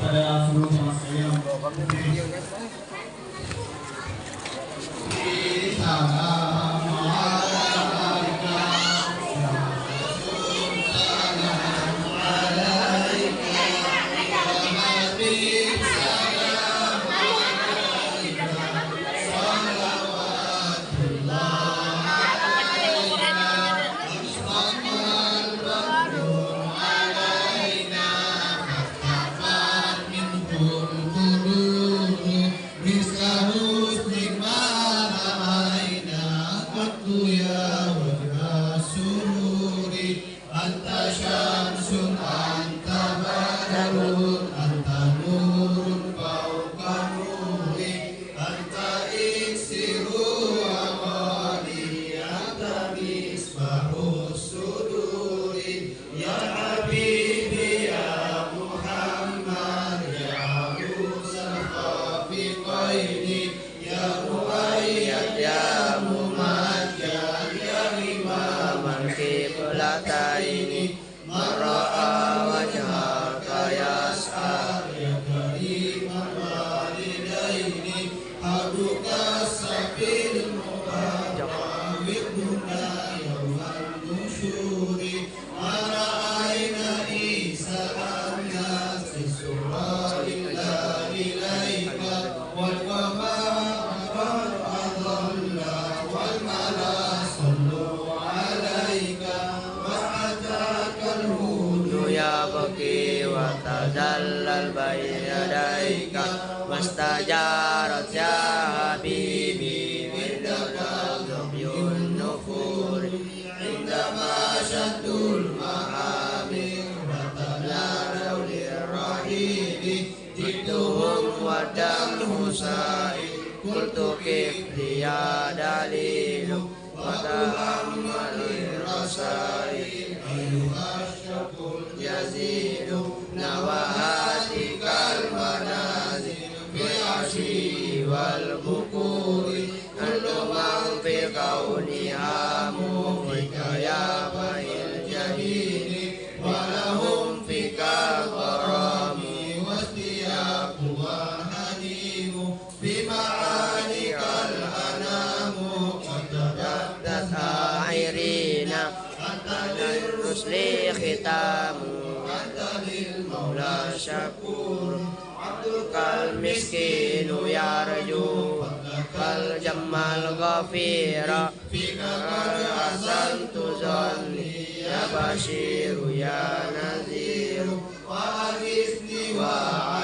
pada seluruh jemaah sekalian. Mustajarat ya habibi bidakal zabyun nufuri indama syadul mahamir batana dawlir rahimi jituhum wadam husain kultu kifliya dalilu watahammalin rasain ayuhasyakul yazidu nawahatikal manazil bi'ashi wal bukuri antumang fi kauniha muhikaya ma'il jahini walahum fika qarami wastiyaku wa hanimu bima'anikal anamu qatadat airina antalil rusli khitamu antalil maula syakur abdukal miskinu yarju kal jamal ghafira fika kal asantu zanni ya bashiru ya naziru wa agisni wa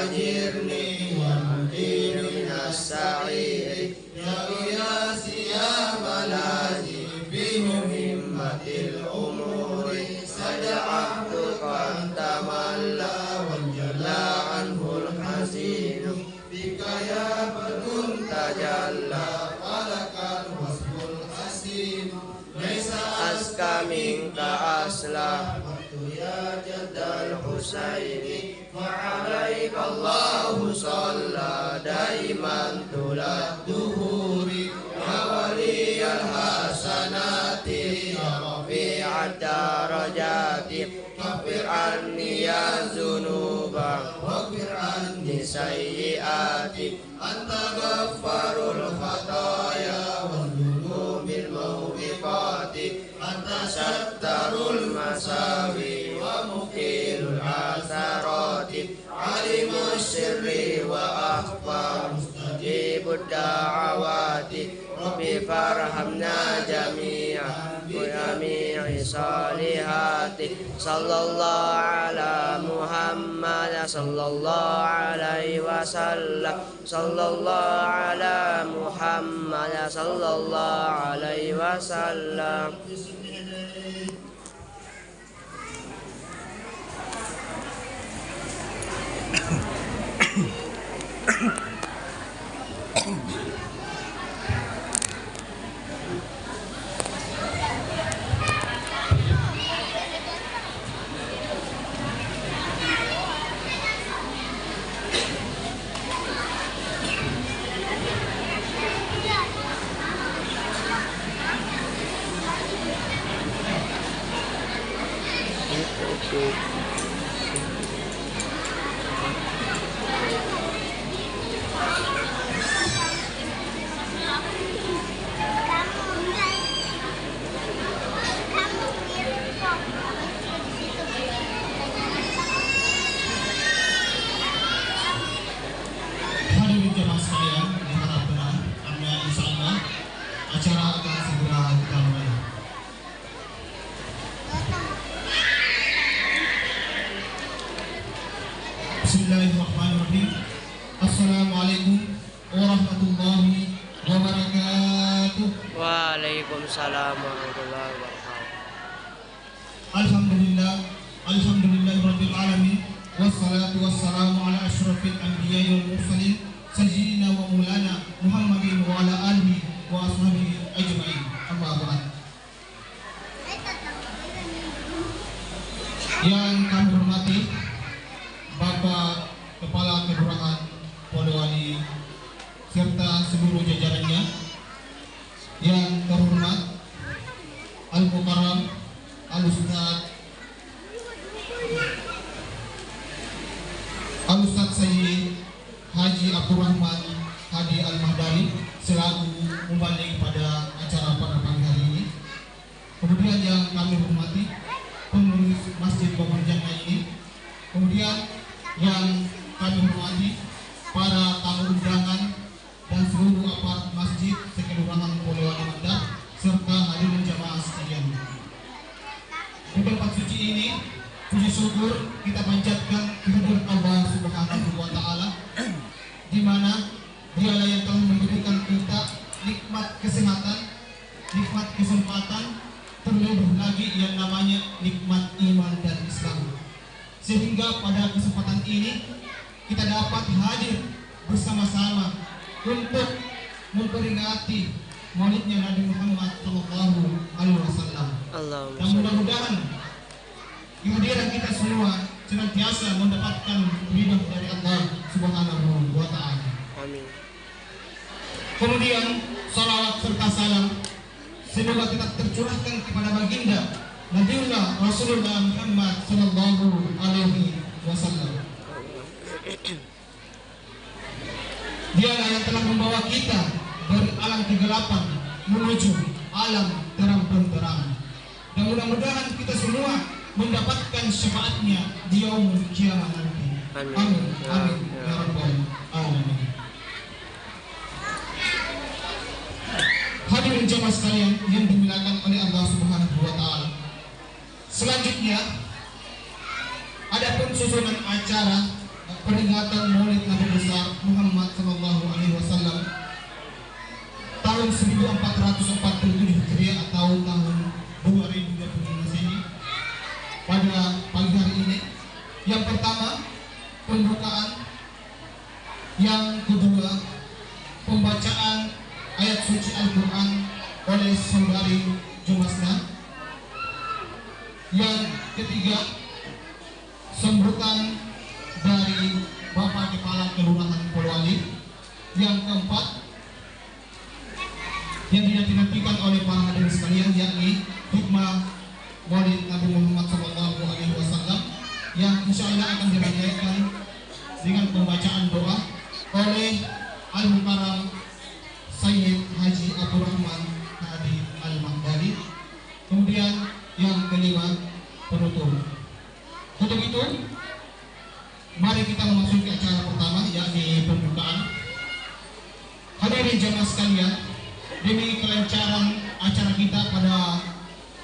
ajirni wa mudinu minas sa'iri ya qiyasi ya malazi fi muhimmatil umuri sada'abdu kan tamalla wanjalla anhul hasinu bika ya badun tajalla walakal wasbul hasinu laisa aska minka aslah waktu ya jaddal husaini fa'alaika Allahu salla daiman tulad duhuri ya waliyal hasanati ya rafi'ad darajati kafir anni ya zunuba wakfir anni sayyiati anta ghaffarul khataya wal dhunubil mawbiqati anta sattarul masawi wa muqilul asarati alimus sirri wa akhfa mustajibud da'awati rabbi farhamna jami'an wa jami'i salihati sallallahu ala Muhammad sallallahu alaihi wasallam sallallahu ala Muhammad sallallahu alaihi wasallam. Bismillahirrahmanirrahim. Assalamualaikum warahmatullahi wabarakatuh. Waalaikumsalam warahmatullahi wabarakatuh. Alhamdulillahirabbil alamin. Wassalatu wassalamu ala asyrafil anbiya'i wal mursalin sayyidina wa maulana Muhammadin wa ala alihi wa ashabihi ajma'in. Amma ba'd. Yang kami hormati Bapak Kepala Kelurahan Polewali serta seluruh jajarannya, yang terhormat Al-Mukarram Al-Ustaz Sayyid Haji Abdurrahman Hadi Al-Mahdali selaku membalik pada acara pada pagi hari ini. Kemudian yang kami hormati pengurus Masjid Bangun Jannah ini. Kemudian yang kami hormati para tamu undangan dan seluruh aparat masjid sekelurahan Polewali Mandar serta hadirin jamaah sekalian. Di tempat suci ini, puji syukur kita panjatkan kehadirat Allah Subhanahu wa Ta'ala, di mana Dialah yang telah memberikan kita nikmat kesehatan, nikmat kesempatan, terlebih lagi yang namanya nikmat iman dan Islam. Sehingga pada kesempatan ini kita dapat hadir bersama-sama untuk memperingati maulidnya Nabi Muhammad SAW. Dan mudah-mudahan kehadiran kita semua senantiasa mendapatkan ridha dari Allah Subhanahu wa Ta'ala. Amin. Kemudian salawat serta salam semoga tetap tercurahkan kepada baginda Nabiullah Rasulullah Muhammad sallallahu alaihi wasallam. Dialah yang telah membawa kita dari alam kegelapan menuju alam terang benderang. Dan mudah-mudahan kita semua mendapatkan syafaatnya di yaumul kiamah nanti. Amin. Amin. Ya rabbal alamin. Hadirin jemaah sekalian yang dimuliakan oleh Allah Subhanahu wa Ta'ala. Selanjutnya, adapun susunan acara peringatan Maulid Nabi besar Muhammad sallallahu alaihi wasallam tahun 1447 Hijriah atau tahun 2020 ini pada pagi hari ini. Yang pertama, pembukaan. Yang kedua, pembacaan ayat suci Al-Quran oleh saudari Jumasna. Yang ketiga, sambutan dari Bapak Kepala Kelurahan Polewali. Yang keempat, yang dinantikan oleh para hadirin sekalian, yakni hikmah Maulid Nabi Muhammad SAW yang insya Allah akan dirangkaikan dengan pembacaan doa oleh Al-Mukarram Sayyid Haji Abdurrahman Hadi Al-Mahdali. Kemudian yang kelima, penutup. Untuk itu, mari kita memasuki acara pertama, yakni pembukaan. Hadirin jemaah sekalian, demi kelancaran acara kita pada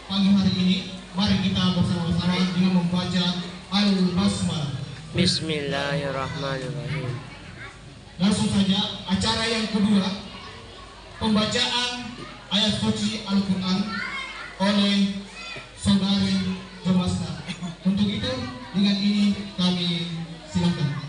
pagi hari ini, mari kita bersama-sama dengan membaca Al-Basmalah. Bismillahirrahmanirrahim. Langsung saja, acara yang kedua, pembacaan ayat suci Al-Quran oleh saudari Jumasna. Untuk itu, dengan ini kami silakan.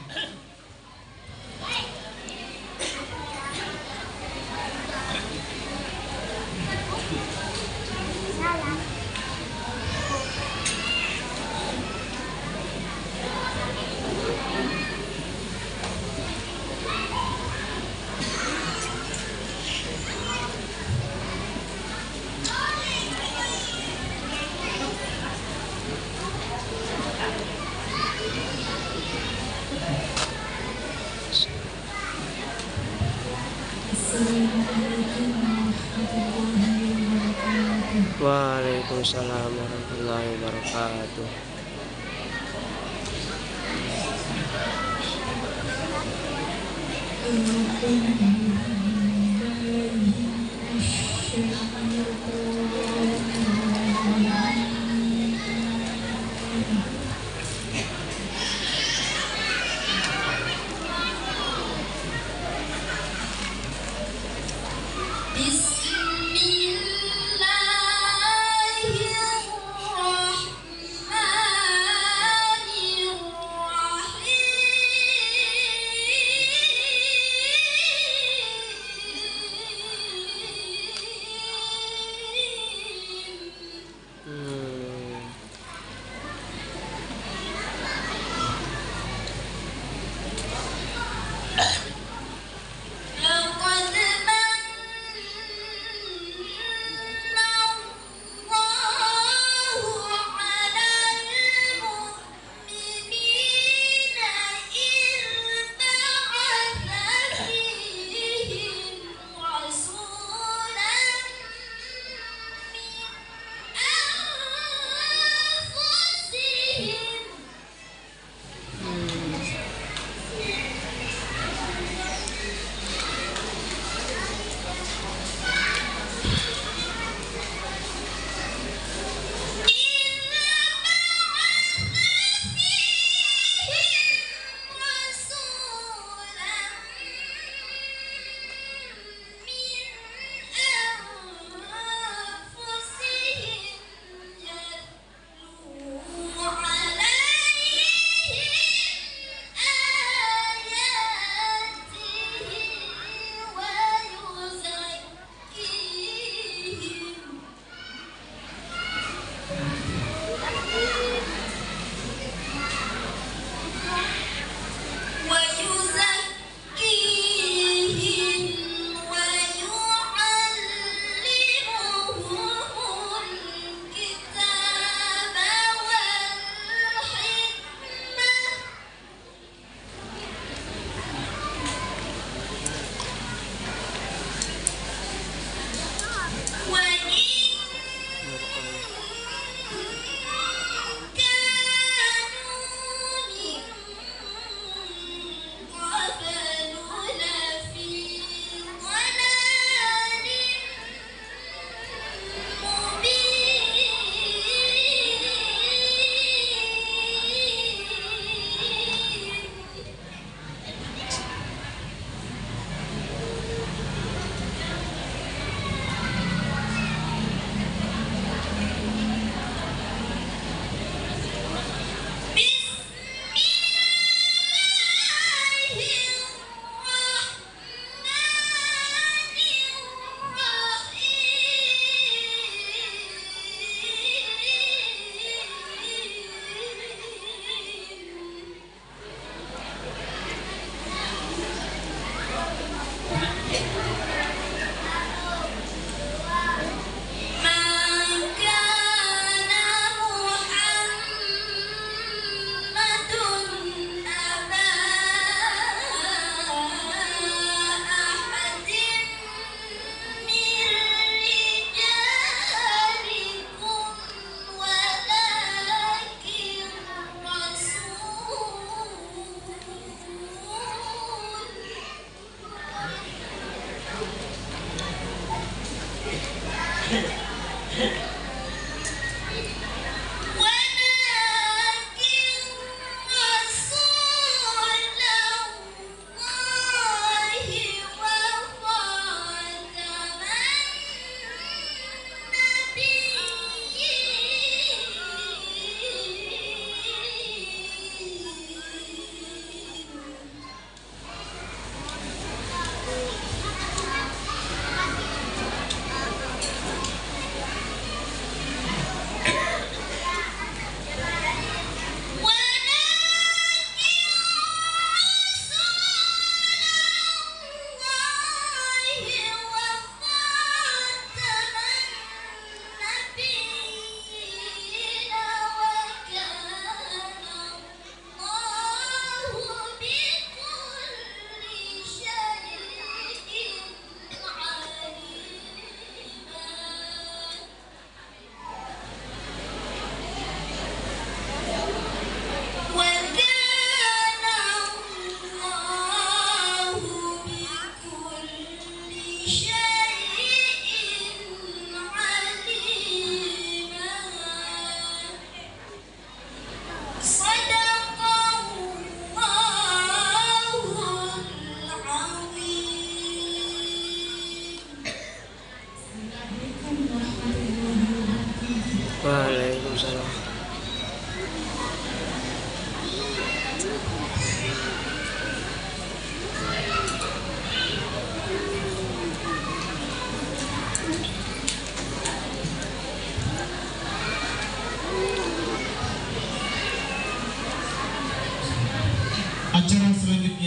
Waalaikumsalam warahmatullahi wabarakatuh.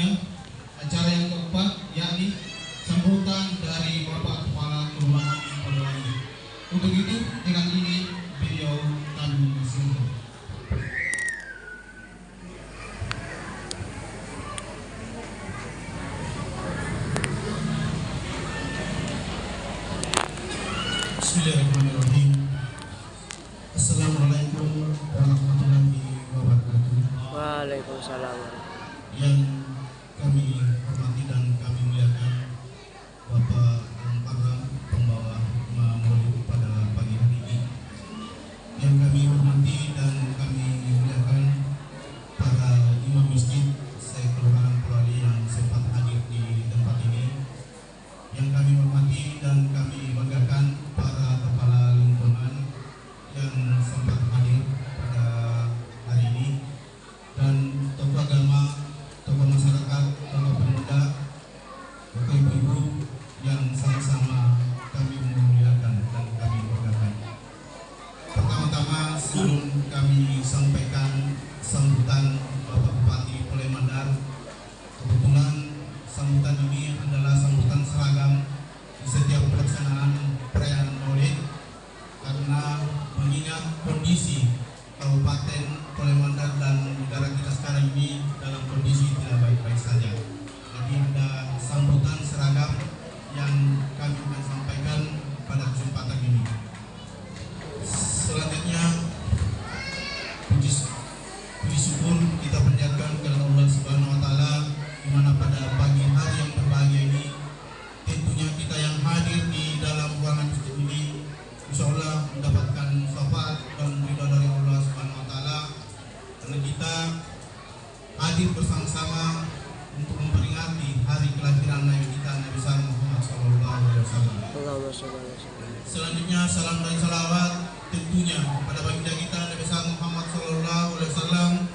selanjutnya acara yang keempat yakni sambutan dari Bapak Kepala Kelurahan Polewali. Untuk itu dengan ini beliau kami silakan. Bismillahirrahmanirrahim. Assalamualaikum warahmatullahi wabarakatuh. Waalaikumsalam. Yang kami hormati dan kami muliakan Bapak Para Pembawa Maulid pada pagi hari ini. Yang kami hormati dan kami muliakan para imam masjid se-Kelurahan Polewali yang sempat hadir di tempat ini. Yang kami hormati dan kami banggakan para kepala lingkungan yang sempat hadir pada hari ini, dan tokoh agama, tokoh masyarakat, tokoh pemuda, tokoh ibu-ibu yang sama-sama kami muliakan dan kami banggakan. Pertama-tama sebelum kami sampaikan sambutan Bapak Bupati Polewali Mandar, kebetulan sambutan ini adalah sambutan seragam di setiap pelaksanaan perayaan Maulid, karena mengingat kondisi Kabupaten Polewali Mandar dan negara kita sekarang ini dalam kondisi tidak baik-baik saja. Jadi ada sambutan seragam yang kami akan sampaikan pada kesempatan ini. Selanjutnya puji syukur kita panjatkan kepada Allah Subhanahu wa taala, di mana pada pagi hari yang berbahagia ini tentunya kita yang hadir di dalam ruangan masjid ini insyaallah mendapatkan syafaat dan ridha dari Allah Subhanahu wa taala, karena kita hadir bersama-sama untuk memperingati hari kelahiran Nabi kita Nabi Muhammad SAW. Selanjutnya salam dan salawat tentunya pada baginda kita Nabi Muhammad SAW,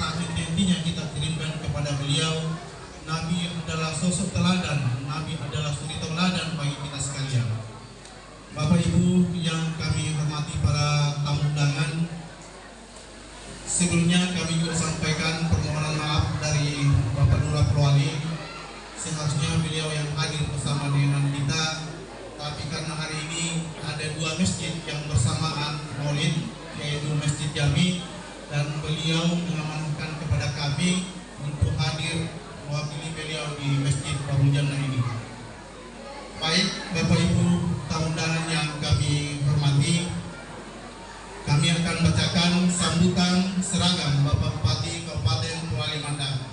tak henti-hentinya kita kirimkan kepada beliau. Nabi adalah sosok teladan, Nabi adalah suri teladan bagi kita sekalian. Bapak Ibu yang kami hormati, para tamu undangan, sebelumnya kami juga sampaikan permohonan maaf dari Bapak Lurah Polewali. Seharusnya beliau yang hadir bersama dengan kita, tapi karena hari ini ada dua masjid yang bersamaan Maulid, yaitu Masjid Jami, dan beliau mengamanahkan kepada kami untuk hadir mewakili beliau di Masjid Babul Jannah ini. Baik Bapak Ibu tamu undangan yang kami hormati, kami akan bacakan sambutan seragam Bapak Bupati Kabupaten Polewali Mandar.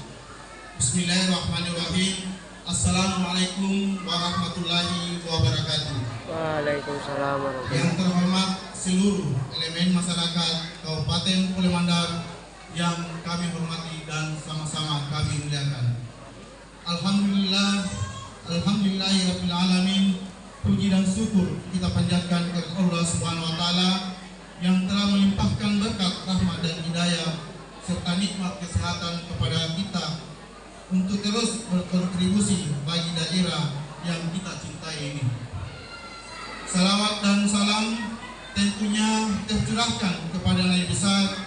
Bismillahirrahmanirrahim. Assalamualaikum warahmatullahi wabarakatuh. Waalaikumsalam warahmatullahi. Yang terhormat seluruh elemen masyarakat Kabupaten Polewali Mandar yang kami hormati dan sama-sama kami muliakan. Alhamdulillahirabbil alamin. Puji dan syukur kita panjatkan kepada Allah Subhanahu wa taala yang telah melimpahkan berkat, rahmat dan hidayah serta nikmat kesehatan kepada kita untuk terus berkontribusi bagi daerah yang kita cintai ini. Salawat dan salam tentunya tercurahkan kepada Nabi besar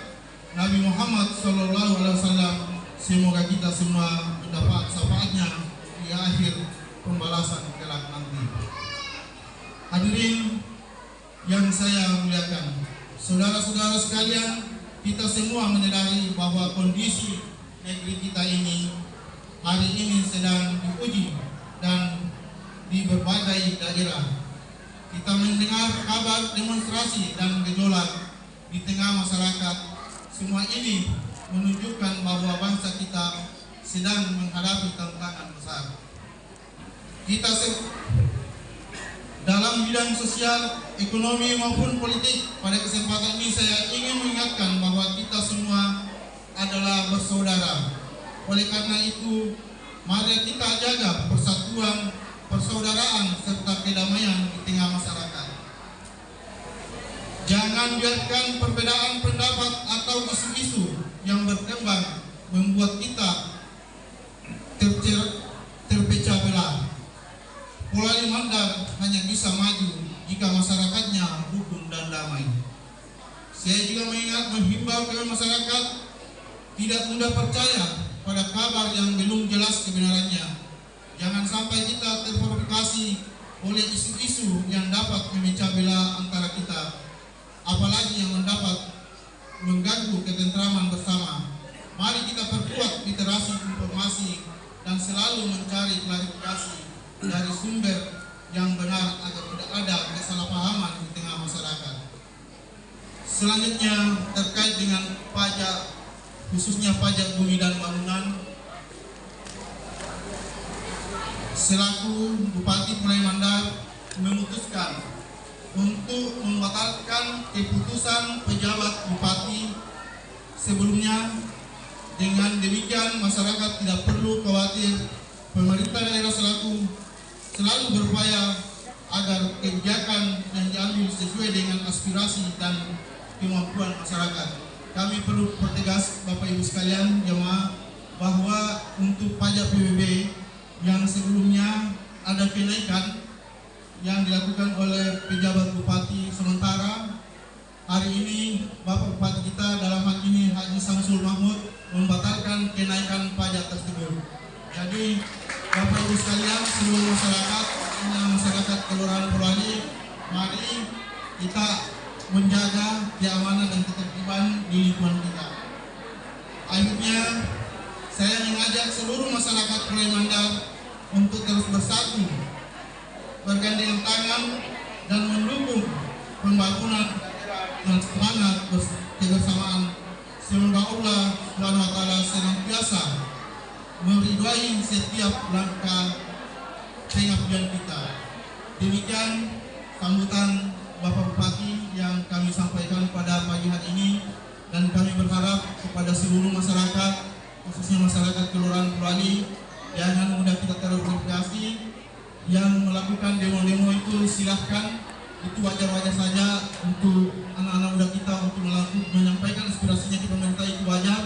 Nabi Muhammad SAW. Semoga kita semua mendapat syafaatnya di akhir pembalasan kelak nanti. Hadirin yang saya muliakan, saudara-saudara sekalian, kita semua menyadari bahwa kondisi negeri kita ini hari ini sedang diuji dan di berbagai daerah. Kita mendengar kabar demonstrasi dan gejolak di tengah masyarakat. Semua ini menunjukkan bahwa bangsa kita sedang menghadapi tantangan besar. Dalam bidang sosial, ekonomi maupun politik, pada kesempatan ini saya ingin mengingatkan bahwa kita semua adalah bersaudara. Oleh karena itu, mari kita jaga persatuan, persaudaraan serta kedamaian di tengah masyarakat. Jangan biarkan perbedaan pendapat atau isu-isu yang berkembang membuat kita terpecah belah. Polewali Mandar hanya bisa maju jika masyarakatnya rukun dan damai. Saya juga menghimbau kepada masyarakat tidak mudah percaya pada kabar yang belum jelas kebenarannya. Jangan sampai kita terprovokasi oleh isu-isu yang dapat memecah belah antara kita, apalagi yang mendapat mengganggu ketentraman bersama. Mari kita perkuat literasi informasi dan selalu mencari klarifikasi dari sumber yang benar agar tidak ada kesalahpahaman di tengah masyarakat. Selanjutnya terkait dengan pajak, khususnya pajak bumi dan bangunan, selaku Bupati Pulau Mandar memutuskan untuk membatalkan keputusan pejabat bupati sebelumnya. Dengan demikian masyarakat tidak perlu khawatir. Pemerintah daerah selalu berupaya agar kebijakan yang diambil sesuai dengan aspirasi dan kemampuan masyarakat. Kami perlu pertegas Bapak Ibu sekalian jemaah bahwa untuk pajak PBB yang sebelumnya ada kenaikan yang dilakukan oleh pejabat bupati sementara, hari ini Bapak Bupati kita dalam hal ini Haji Samsul Mahmud membatalkan kenaikan pajak tersebut. Jadi Bapak Ibu sekalian, seluruh masyarakat Kelurahan Purwali, mari kita menjaga keamanan dan ketertiban di lingkungan kita. Akhirnya saya mengajak seluruh masyarakat Pulau Mandar untuk terus bersatu, bergandengan tangan dan mendukung pembangunan dan semangat kebersamaan. Semoga Allah Subhanahu wa taala senantiasa meridhai setiap langkah pengabdian kita. Demikian sambutan Bapak Bupati yang kami sampaikan pada pagi hari ini, dan kami berharap kepada seluruh masyarakat, khususnya masyarakat Kelurahan Purwali, jangan mudah kita terprovokasi. Yang melakukan demo-demo itu silahkan, itu wajar-wajar saja untuk anak-anak muda kita untuk menyampaikan aspirasinya ke pemerintah, itu wajar.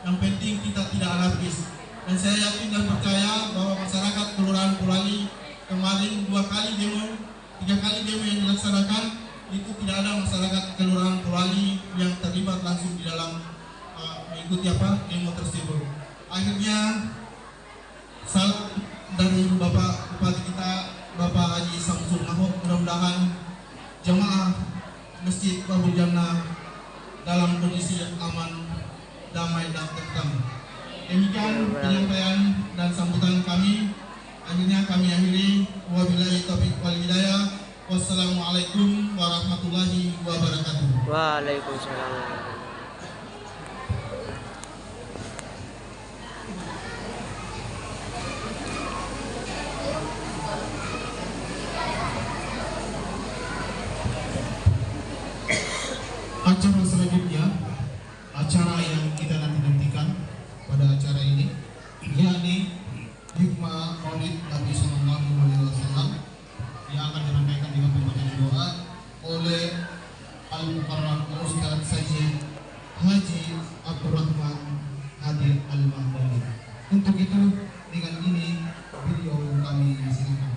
Yang penting kita tidak anarkis. Dan saya yakin dan percaya bahwa masyarakat Kelurahan Purwali kemarin 2 kali demo, 3 kali demo yang dilaksanakan, itu tidak ada masyarakat Kelurahan Purwali yang terlibat langsung di dalam mengikuti demo tersebut. Akhirnya salam dari Bapak Bupati kita, Bapak Haji Samsul Mahmud. Mudah-mudahan jemaah Masjid Babul Jannah dalam kondisi aman, damai dan tentram. Demikian penyampaian dan sambutan kami. Akhirnya kami akhiri. Wabillahi taufiq wal hidayah. Wassalamualaikum warahmatullahi wabarakatuh. Waalaikumsalam. Acara selanjutnya, acara yang kita nantikan pada acara ini, yakni hikmah Maulid Nabi Sallallahu Alaihi Wasallam, yang akan dirangkaikan dengan pembacaan doa oleh Al-Mukarram Ustaz Sajid Haji Abdurrahman Hadir Al-Mahdali. Untuk itu, dengan ini video kami silakan.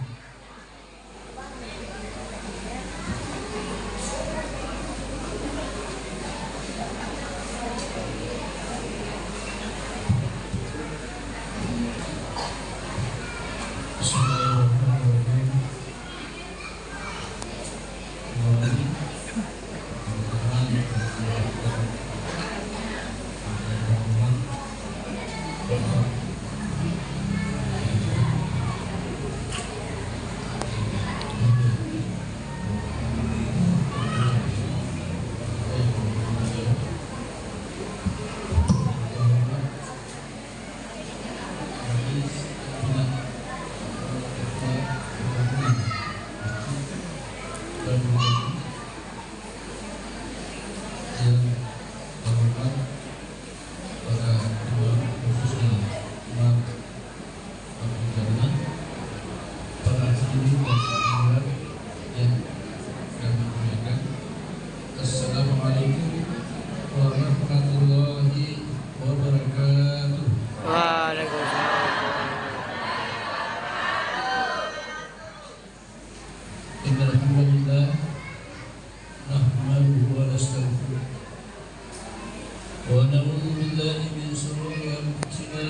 ونعوذ بالله من شرور أنفسنا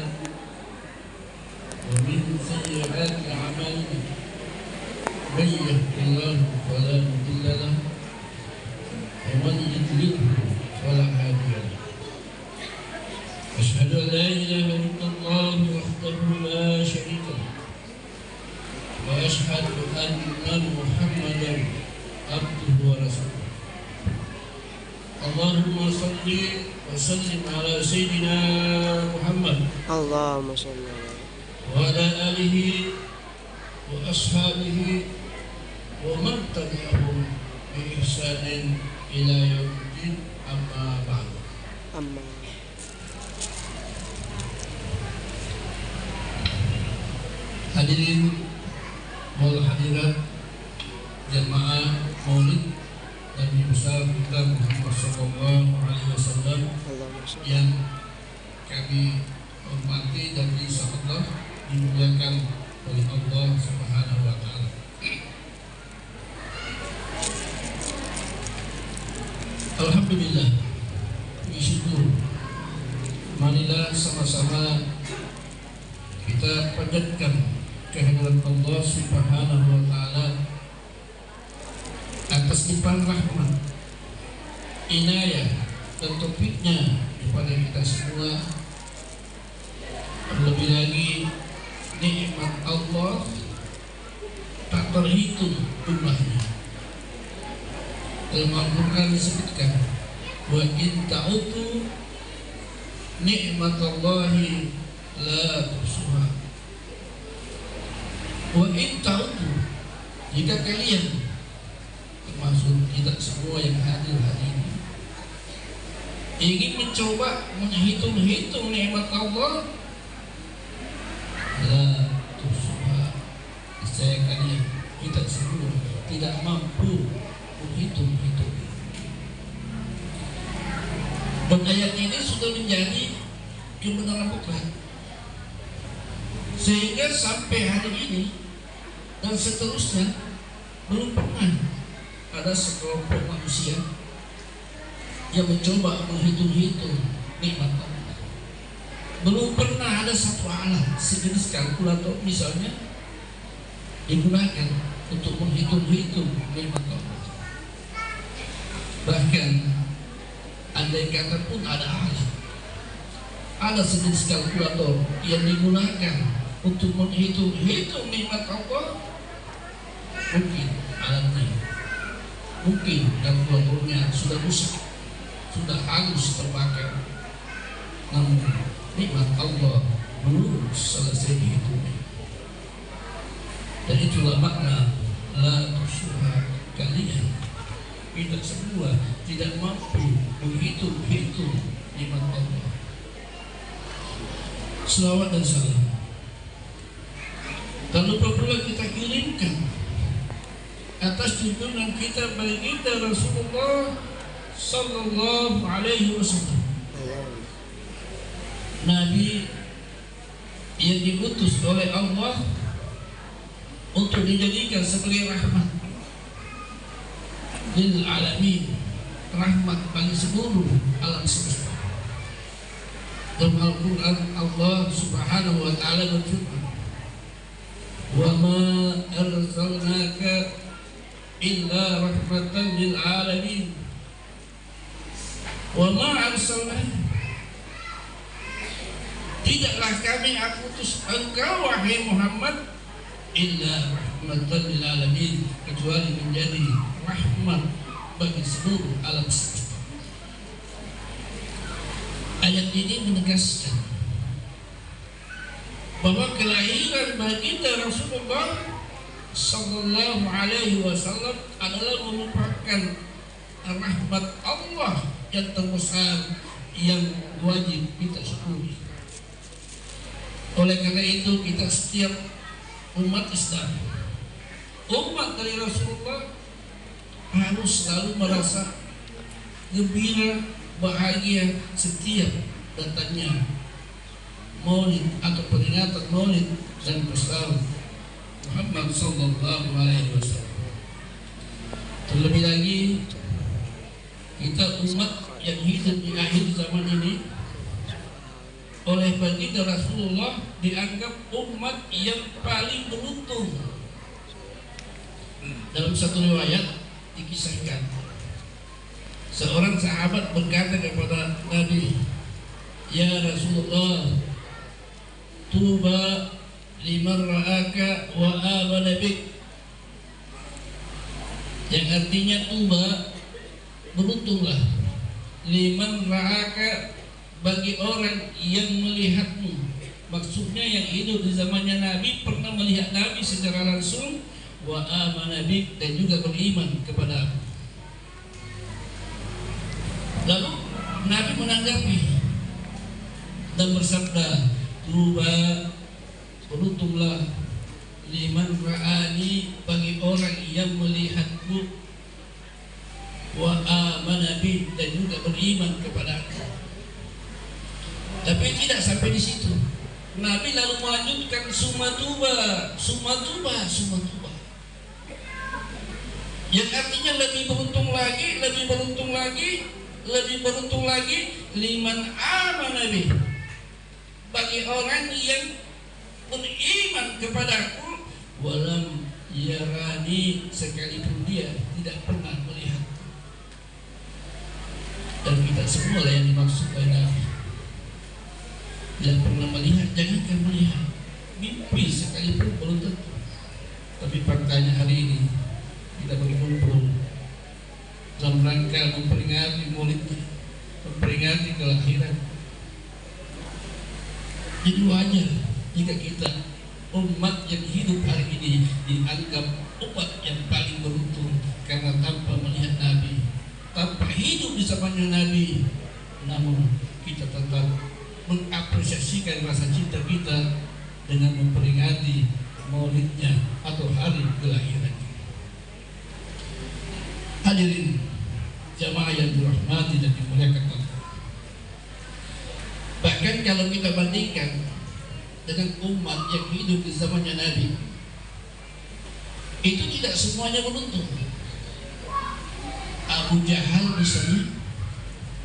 ومن سيئات أعمالنا من يهد الله فلا مضل له ومن يضلل فلا هادي له أشهد أن لا إله إلا الله وحده لا شريك له وأشهد أن محمدا عبده ورسوله اللهم صل وسلم على سيدنا محمد اللهم صل على وعلى آله وأصحابه ومن تبعهم بإحسان إلى يوم الدين أما بعد. أما Hadirin wal hadirat jamaah Maulid Nabi besar kita Muhammad Sallallahu Alaihi Wasallam Allahumma salli yang kami hormati dan insyaallah dimuliakan oleh Allah Subhanahu Wa Taala. Alhamdulillah, bersyukur. Marilah sama-sama kita panjatkan kehadiran Allah Subhanahu Wa Taala atas limpahan rahmat, inayah dan taufiknya kepada kita semua. Terlebih lagi nikmat Allah tak terhitung jumlahnya. Dalam Al-Quran disebutkan, wa in ta'udu nikmatallahi la tuhsuha. Wa in ta'udu, jika kalian, termasuk kita semua yang hadir hari ini, ingin mencoba menghitung-hitung nikmat Allah, la tuhsuha, saya kalian kita semua tidak mampu menghitung-hitung. Dan ayat ini sudah menjadi kebenaran mutlak, sehingga sampai hari ini dan seterusnya belum pernah ada sekelompok manusia yang mencoba menghitung-hitung nikmat Allah. Belum pernah ada satu alat sejenis kalkulator misalnya digunakan untuk menghitung-hitung nikmat Allah. Bahkan andai kata pun ada sejenis kalkulator yang digunakan untuk menghitung-hitung nikmat Allah, mungkin alatnya, mungkin kalkulatornya sudah rusak, sudah hangus, terbakar. Namun nikmat Allah belum selesai dihitungnya. Dan itulah makna la tuhsuha, kalian kita semua tidak mampu menghitung-hitung nikmat Allah. Selawat dan salam tak lupa pula kita kirimkan atas tuntunan kita baginda Rasulullah Sallallahu Alaihi Wasallam, Nabi yang diutus oleh Allah untuk dijadikan sebagai rahmat lil alamin, rahmat bagi seluruh alam semesta. Dalam Al-Quran Allah Subhanahu Wa Taala berfirman, wa ma arsalnaka illa rahmatan lil alamin. Wa ma arsalnaka, tidaklah kami utus engkau wahai Muhammad illa rahmatan lil alamin, kecuali menjadi rahmat bagi seluruh alam semesta. Ayat ini menegaskan bahwa kelahiran baginda Rasulullah Sallallahu Alaihi Wasallam adalah merupakan rahmat Allah yang terbesar yang wajib kita syukuri. Oleh karena itu kita setiap umat Islam, umat dari Rasulullah, harus selalu merasa gembira, bahagia setiap datangnya Maulid atau peringatan Maulid dan besar Muhammad Sallallahu Alaihi Wasallam. Terlebih lagi kita umat yang hidup di akhir zaman ini oleh baginda Rasulullah dianggap umat yang paling beruntung. Dalam satu riwayat dikisahkan, seorang sahabat berkata kepada Nabi, "Ya Rasulullah, tuba liman ra'aka wa amana bik." Yang artinya tuba, beruntunglah, liman ra'aka, bagi orang yang melihatmu. Maksudnya yang hidup di zamannya Nabi pernah melihat Nabi secara langsung, wa amana bik, dan juga beriman kepada aku. Lalu Nabi menanggapi dan bersabda, tuba, beruntunglah, liman ra'ani, bagi orang yang melihatku, wa amana bi, dan juga beriman kepada aku. Tapi tidak sampai di situ. Nabi lalu melanjutkan, sumatuba, sumatuba, sumatuba, yang artinya lebih beruntung lagi, lebih beruntung lagi, lebih beruntung lagi, liman amana bi, bagi orang yang beriman kepadaku, walam yarani, sekalipun dia tidak pernah melihat. Dan kita semua lah yang dimaksud oleh Nabi. Tidak pernah melihat, jangankan melihat, mimpi sekalipun belum tentu. Tapi faktanya hari ini kita berkumpul dalam rangka memperingati maulidnya, memperingati kelahiran. Jadi wajar jika kita umat yang hidup hari ini dianggap umat yang paling beruntung, karena tanpa melihat Nabi, tanpa hidup di zamannya Nabi, namun kita tetap mengapresiasikan rasa cinta kita dengan memperingati maulidnya atau hari kelahirannya. Hadirin jamaah yang dirahmati dan dimuliakan Allah. Bahkan kalau kita bandingkan dengan umat yang hidup di zamannya Nabi, itu tidak semuanya beruntung. Abu Jahal misalnya,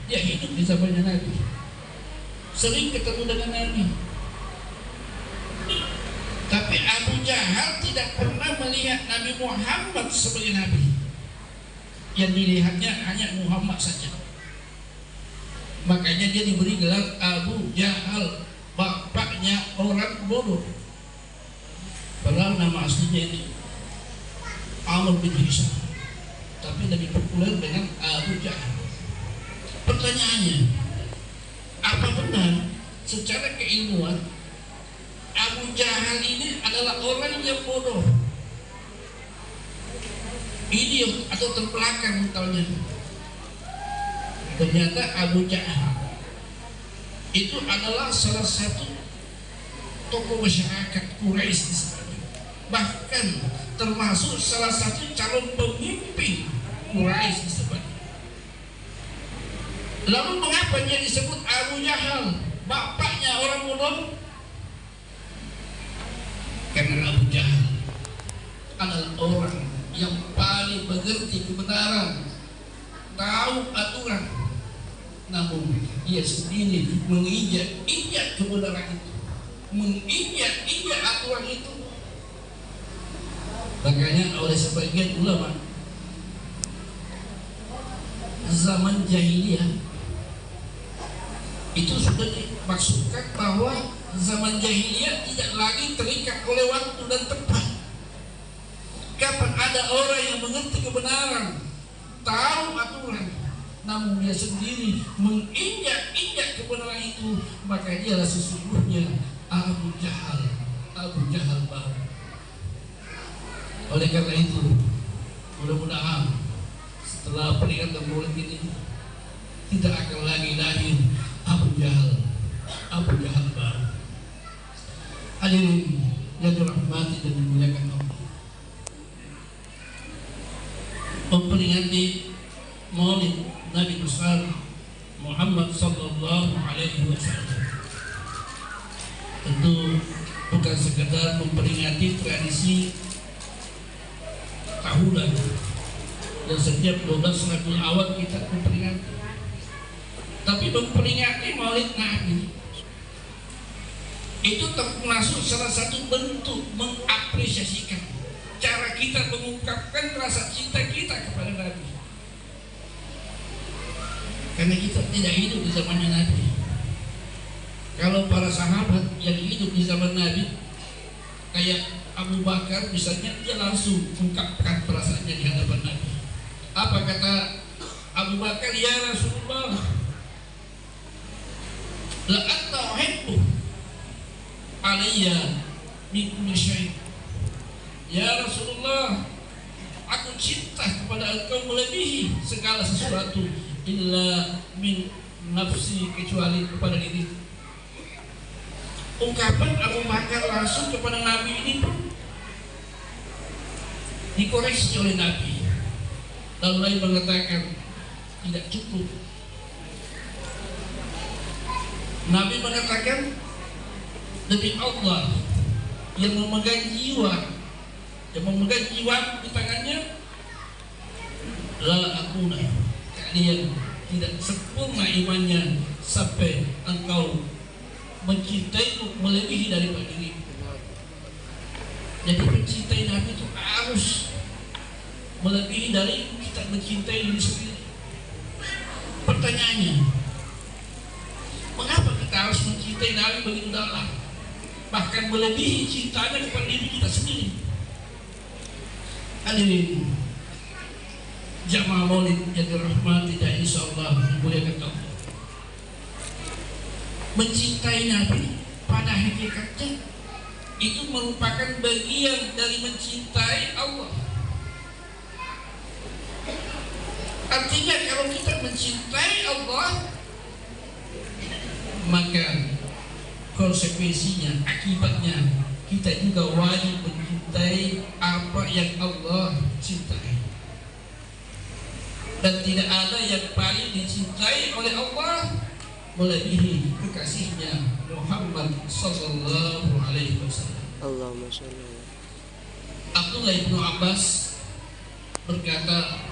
dia hidup di zamannya Nabi, sering ketemu dengan Nabi, tapi Abu Jahal tidak pernah melihat Nabi Muhammad sebagai Nabi. Yang dilihatnya hanya Muhammad saja. Makanya dia diberi gelar Abu Jahal, bapaknya orang bodoh. Padahal nama aslinya ini Amr bin Hisham, tapi lebih populer dengan Abu Jahal. Pertanyaannya, apa benar secara keilmuan Abu Jahal ini adalah orang yang bodoh, idiot atau terbelakang mentalnya? Ternyata Abu Jahal itu adalah salah satu tokoh masyarakat Quraisy di sana, bahkan termasuk salah satu calon pemimpin Quraisy di sana. Lalu mengapa dia disebut Abu Jahal, bapaknya orang bodoh? Karena Abu Jahal adalah orang yang paling mengerti kebenaran, tahu aturan, namun ia sendiri menginjak-injak kebenaran itu, menginjak-injak aturan itu. Makanya oleh sebagian ulama, zaman jahiliyah itu sudah dimaksudkan bahwa zaman jahiliyah tidak lagi terikat oleh waktu dan tempat. Kapan ada orang yang mengerti kebenaran, tahu aturan, namun dia sendiri menginjak-injak kebenaran itu, maka dialah sesungguhnya Abu Jahal, Abu Jahal baru. Oleh karena itu, mudah-mudahan setelah peringatan maulid ini tidak akan lagi lahir Abu Jahal, Abu Jahal baru. Hadirin yang dirahmati dan dimuliakan Allah, memperingati maulid Nabi besar Muhammad sallallahu alaihi wasallam tentu bukan sekedar memperingati tradisi tahunan dan setiap 12 Rabiul Awal kita memperingati, tapi memperingati Maulid Nabi itu termasuk salah satu bentuk mengapresiasikan cara kita mengungkapkan rasa cinta kita kepada Nabi. Karena kita tidak hidup di zamannya Nabi. Kalau para sahabat yang hidup di zaman Nabi, kayak Abu Bakar misalnya, dia langsung mengungkapkan perasaannya di hadapan Nabi. Apa kata Abu Bakar? Ya Rasulullah, la anta uhibbu alayya min kulli syai'. Ya Rasulullah, aku cinta kepada engkau melebihi segala sesuatu, illa min nafsi, kecuali kepada diriku. Ungkapan Abu Bakar langsung kepada Nabi ini pun dikoreksi oleh Nabi. Lalu Nabi mengatakan tidak cukup. Nabi mengatakan demi Allah yang memegang jiwa, di tangannya, la akuna, kalian tidak sempurna imannya sampai engkau mencintaiku melebihi daripada diriku. Jadi mencintai Nabi itu harus melebihi dari kita mencintai diri sendiri. Pertanyaannya, mengapa kita harus mencintai Nabi begitu dalam, bahkan melebihi cintanya kepada diri kita sendiri? Hadirin jamaah Maulid yang dirahmati dan insyaallah dimuliakan Allah. Mencintai Nabi pada hakikatnya itu merupakan bagian dari mencintai Allah. Artinya kalau kita mencintai Allah, maka konsekuensinya, akibatnya kita juga wajib mencintai apa yang Allah cintai. Dan tidak ada yang paling dicintai oleh Allah melebihi kekasihnya Muhammad sallallahu alaihi wasallam. Allahumma shalli. Abdullah bin Abbas berkata,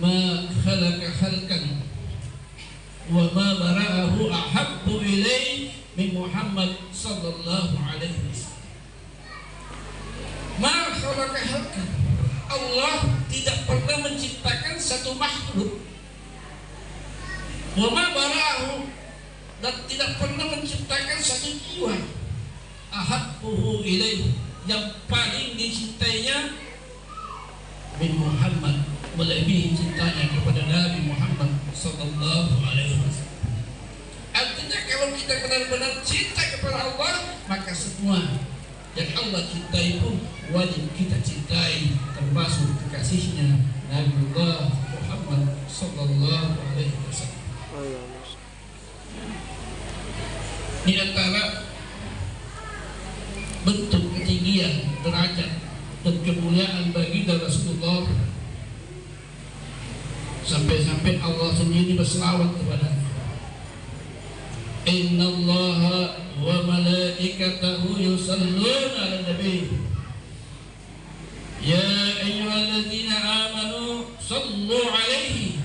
ma khalaqa khalqan wa ma bara'ahu ahabbu ilaihi min Muhammad sallallahu alaihi wasallam. Ma khalaqa khalqan, Allah tidak pernah menciptakan satu makhluk, wa ma bara'ahu, dan tidak pernah menciptakan satu jiwa, ahabbuhu ilaihi, yang paling dicintainya, min Muhammad, melebihi cintanya kepada Nabi Muhammad sallallahu alaihi wasallam. Artinya kalau kita benar-benar cinta kepada Allah, maka semua yang Allah cintai pun wajib kita cintai, termasuk kekasihnya Nabi Muhammad sallallahu alaihi wasallam. Di antara bentuk ketinggian derajat dan kemuliaan bagi Rasulullah, sampai-sampai Allah sendiri berselawat kepadanya. Inna Allah wa malaikatahu yusalluna ala nabi ya ayyuhalladzina amanu sallu alaihi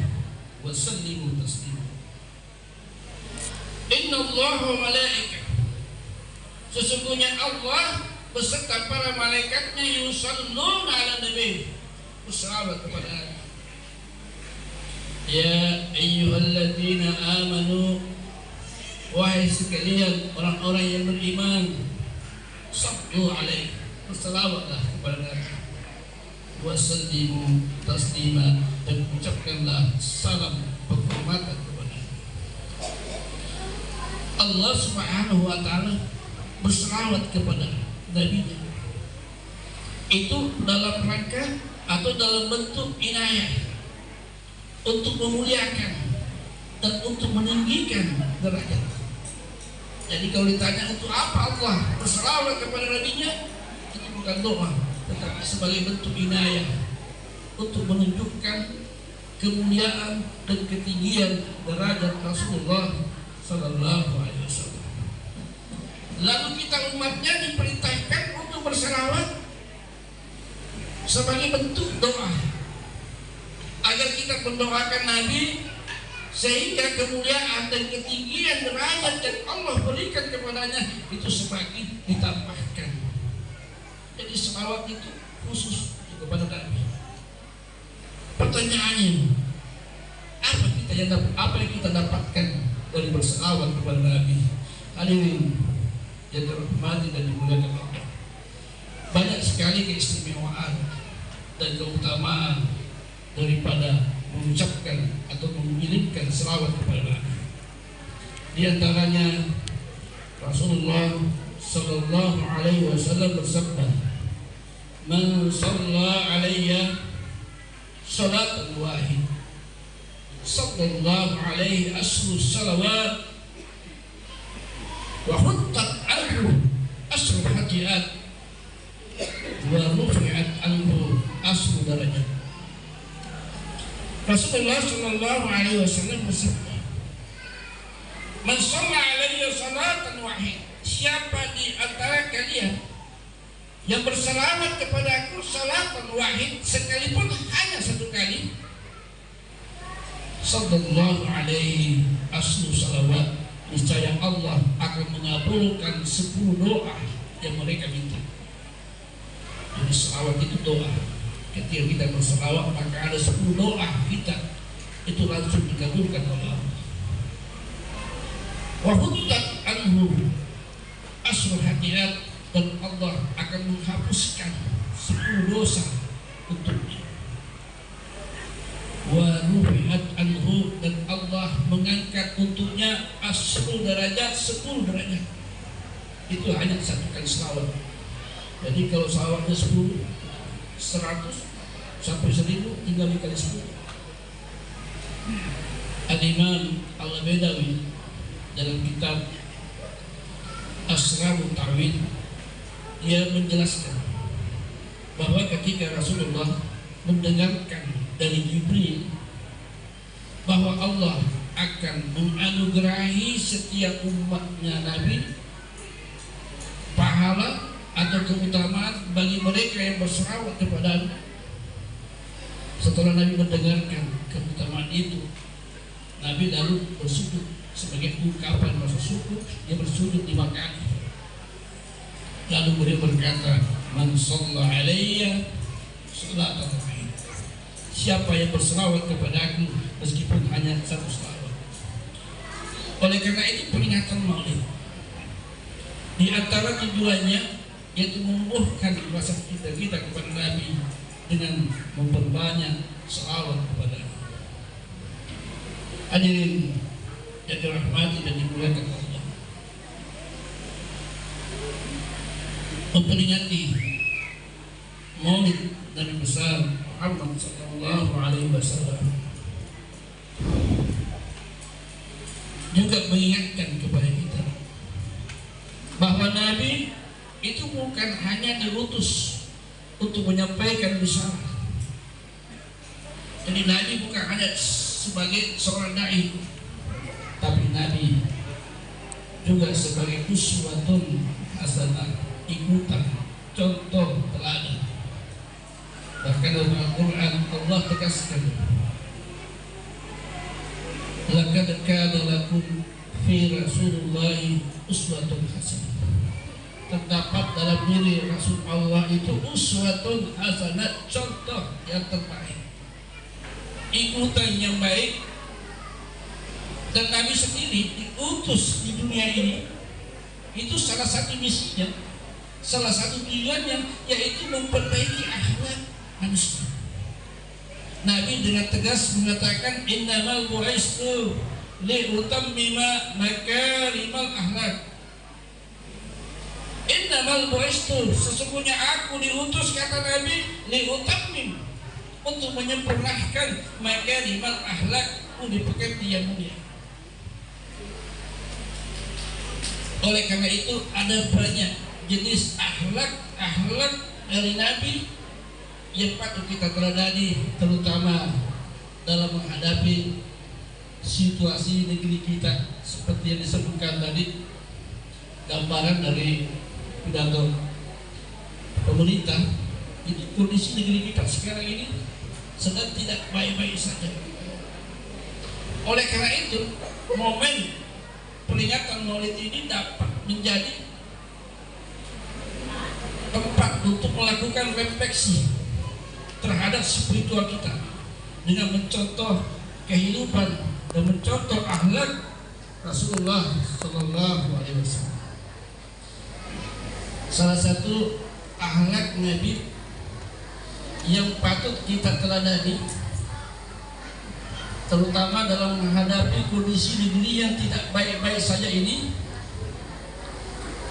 wa sallimu taslima. Inna Allah wa malaikatahu, sesungguhnya Allah beserta para malaikatnya, yusalluna ala nabi, berselawat kepada Nabi. Ya ayyuhalladzina amanu, wahai sekalian orang-orang yang beriman, sallu alaihi, berselawatlah kepada Nabi, wasallimu taslima, dan ucapkanlah salam penghormatan kepada Nabi. Allah Subhanahu wa taala berselawat kepada Nabi-Nya itu dalam rangka atau dalam bentuk inayah, untuk memuliakan dan untuk meninggikan derajat. Jadi kalau ditanya untuk apa Allah berselawat kepada Nabi-Nya, itu bukan doa, tetapi sebagai bentuk inayah, untuk menunjukkan kemuliaan dan ketinggian derajat Rasulullah sallallahu alaihi wasallam. Lalu kita umatnya diperintahkan untuk berselawat sebagai bentuk doa, agar kita mendoakan Nabi sehingga kemuliaan dan ketinggian derajat yang Allah berikan kepadanya itu semakin ditambahkan. Jadi selawat itu khusus kepada Nabi. Pertanyaannya, apa yang kita dapatkan dari berselawat kepada Nabi? Hadirin yang dirahmati dan dimuliakan Allah, banyak sekali keistimewaan dan keutamaan daripada mengucapkan atau mengirimkan selawat kepada Nabi. Di antaranya Rasulullah sallallahu alaihi wasallam bersabda, "Man shalla alayya salatan wahid, sallallahu alaihi asru salawat wa huttat anhu asru hadiat wa rufi'at anhu asru darajat." Rasulullah sallallahu alaihi wasallam bersabda, "Man shalla alayya salatan wahid," siapa di antara kalian yang berselawat kepada aku salatan wahid, sekalipun hanya satu kali, sallallahu alaihi aslu salawat, niscaya Allah akan mengabulkan 10 doa yang mereka minta. Jadi selawat itu doa. Ketika kita berselawat maka ada 10 doa kita itu langsung dikabulkan oleh Allah. Wa huttat anhu asru hadiat, dan Allah akan menghapuskan 10 dosa untuknya. Wa rufi'at anhu, dan Allah mengangkat untuknya asru derajat, 10 derajat. Itu hanya satu kali selawat. Jadi kalau selawatnya 10, 100 sampai 1000 tinggal dikali 10. Al-Imam Al-Badawi dalam kitab Asrarut Ta'wil dia menjelaskan bahwa ketika Rasulullah mendengarkan dari Jibril bahwa Allah akan menganugerahi setiap umatnya Nabi pahala atau keutamaan bagi mereka yang berselawat kepada-Nya. Setelah Nabi mendengarkan keutamaan itu, Nabi lalu bersujud sebagai ungkapan rasa syukur. Dia bersujud 5 kali. Lalu beliau berkata, "Man shalla alayya salatan wahid," siapa yang berselawat kepadaku meskipun hanya 1 selawat. Oleh karena itu peringatan Maulid di antara tujuannya yaitu menumbuhkan rasa cinta kita kepada Nabi dengan memperbanyak selawat kepada Nabi. Hadirin yang dirahmati dan dimuliakan Allah, memperingati Maulid Nabi besar Muhammad sallallahu alaihi wasallam juga mengingatkan kepada kita bahwa Nabi itu bukan hanya diutus untuk menyampaikan risalah. Jadi Nabi bukan hanya sebagai seorang dai, tapi Nabi juga sebagai uswatun hasanah, ikutan, contoh teladan. Bahkan dalam Al-Quran Allah tegaskan, "Laqad kana lakum fi Rasulillahi uswatun hasanah." Terdapat dalam diri Rasul Allah itu uswatun hasanah, contoh yang terbaik, ikutan yang baik. Dan Nabi sendiri diutus di dunia ini, itu salah satu misinya, salah satu tujuannya yaitu memperbaiki akhlak manusia. Nabi dengan tegas mengatakan, "Innamal bu'istu liutammima makarimal akhlak." Innamal bu'istu, sesungguhnya aku diutus, kata Nabi, liutammim, untuk menyempurnakan makarimal akhlak, budi pekerti yang mulia. Oleh karena itu ada banyak jenis akhlak dari Nabi yang patut kita teladani, terutama dalam menghadapi situasi negeri kita seperti yang disebutkan tadi, gambaran dari pidato pemerintah. Itu kondisi negeri kita sekarang ini sedang tidak baik-baik saja. Oleh karena itu, momen peringatan Maulid ini dapat menjadi tempat untuk melakukan refleksi terhadap spiritual kita dengan mencontoh kehidupan dan mencontoh akhlak Rasulullah Sallallahu Alaihi Wasallam. Salah satu akhlak Nabi yang patut kita teladani, terutama dalam menghadapi kondisi negeri yang tidak baik-baik saja ini,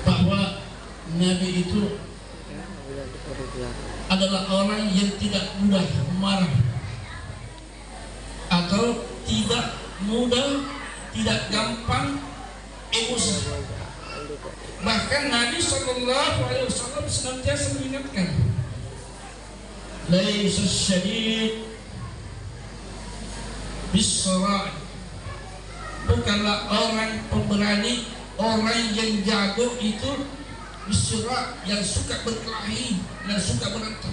bahwa Nabi itu adalah orang yang tidak mudah marah atau tidak mudah, tidak gampang emosi. Bahkan Nabi Sallallahu Alaihi Wasallam senantiasa mengingatkan, laisa syadid bisara, bukanlah orang pemberani, orang yang jago itu bisara, yang suka berkelahi, yang suka berantem.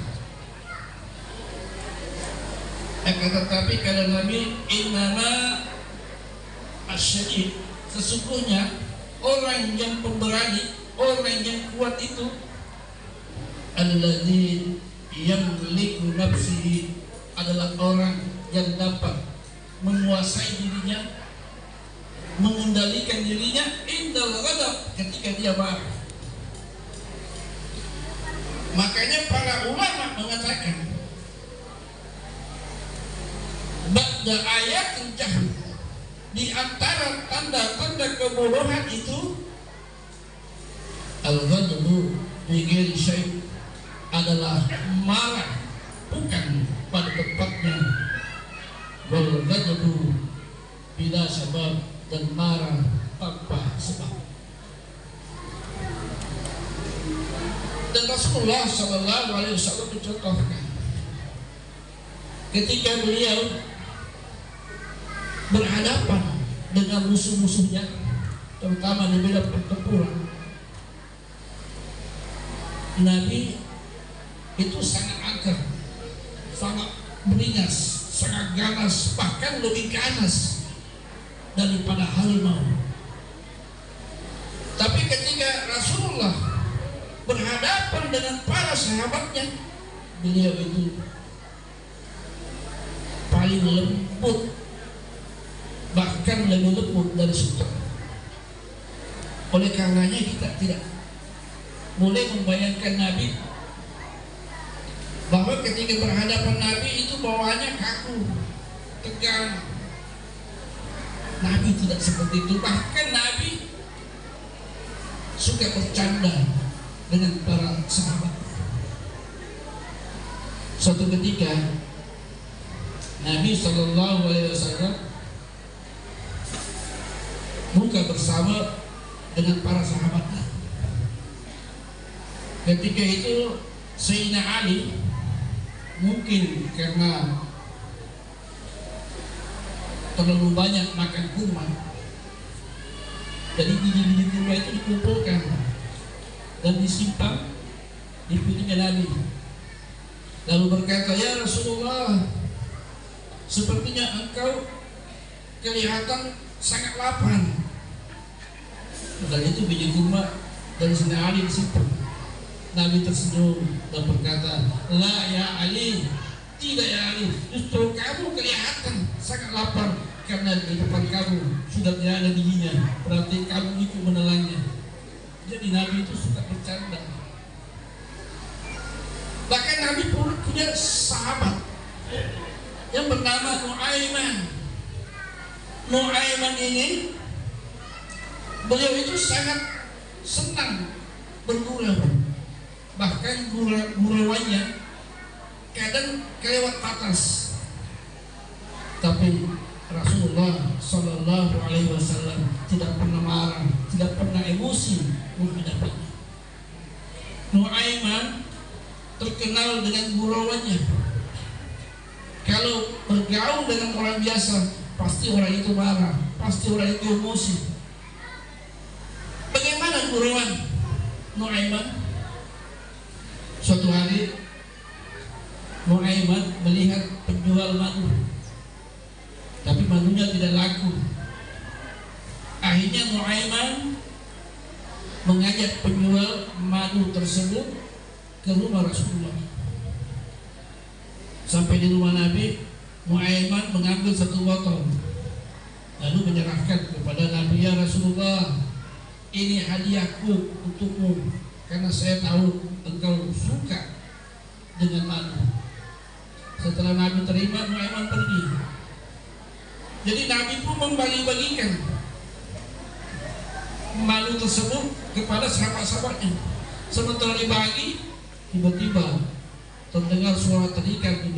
Tetapi kata Nabi, innama asyadid, sesungguhnya orang yang pemberani, orang yang kuat itu alladzi yamliku nafsihi, adalah orang yang dapat menguasai dirinya, mengendalikan dirinya indal ghadab, ketika dia marah. Makanya para ulama mengatakan ba'da ayat jahl, di antara tanda-tanda kebodohan itu al-ghadabu bi ghairi syai', adalah marah bukan pada tempatnya, wal ghadabu bila sebab, dan marah tanpa sebab. Dan Rasulullah Sallallahu Alaihi Wasallam mencontohkan ketika beliau berhadapan dengan musuh-musuhnya, terutama di medan pertempuran, Nabi itu sangat angker, sangat beringas, sangat ganas, bahkan lebih ganas daripada harimau. Tapi ketika Rasulullah berhadapan dengan para sahabatnya, beliau itu paling lembut, bahkan lebih lembut dari sultan. Oleh karenanya kita tidak boleh membayangkan Nabi bahwa ketika berhadapan Nabi itu bawaannya kaku, tegang. Nabi tidak seperti itu. Bahkan Nabi suka bercanda dengan para sahabat. Suatu ketika Nabi Sallallahu Alaihi Wasallam buka bersama dengan para sahabatnya. Ketika itu Sayyidina Ali mungkin karena terlalu banyak makan kurma, jadi biji-biji kurma itu dikumpulkan dan disimpan di piringnya Nabi. Lalu berkata, ya Rasulullah, sepertinya engkau kelihatan sangat lapar. Dan itu biji kurma dari Sayyidina Ali disimpan. Nabi tersenyum dan berkata, la ya Ali, tidak ya Ali, justru kamu kelihatan sangat lapar karena di depan kamu sudah tidak ada giginya, berarti kamu itu menelannya. Jadi Nabi itu suka bercanda. Bahkan Nabi pun punya sahabat yang bernama Nu'aiman. Nu'aiman ini, beliau itu sangat senang bergurau. Bahkan gurauannya kadang kelewat batas. Tapi Rasulullah Sallallahu Alaihi Wasallam tidak pernah marah, tidak pernah emosi menghadapinya. Nu'aiman terkenal dengan gurauannya. Kalau bergaul dengan orang biasa, pasti orang itu marah, pasti orang itu emosi. Bagaimana gurauan Nu'aiman? Suatu hari Nu'aiman melihat penjual madu, tapi madunya tidak laku. Akhirnya Nuaiman mengajak penjual madu tersebut ke rumah Rasulullah. Sampai di rumah Nabi, Nuaiman mengambil satu botol, lalu menyerahkan kepada Nabi, "Ya Rasulullah, ini hadiahku untukmu, karena saya tahu engkau suka dengan madu." Setelah Nabi terima, Nuaiman pergi. Jadi Nabi pun membagi-bagikan madu tersebut kepada sahabat-sahabatnya. Sementara dibagi, tiba-tiba terdengar suara terikat di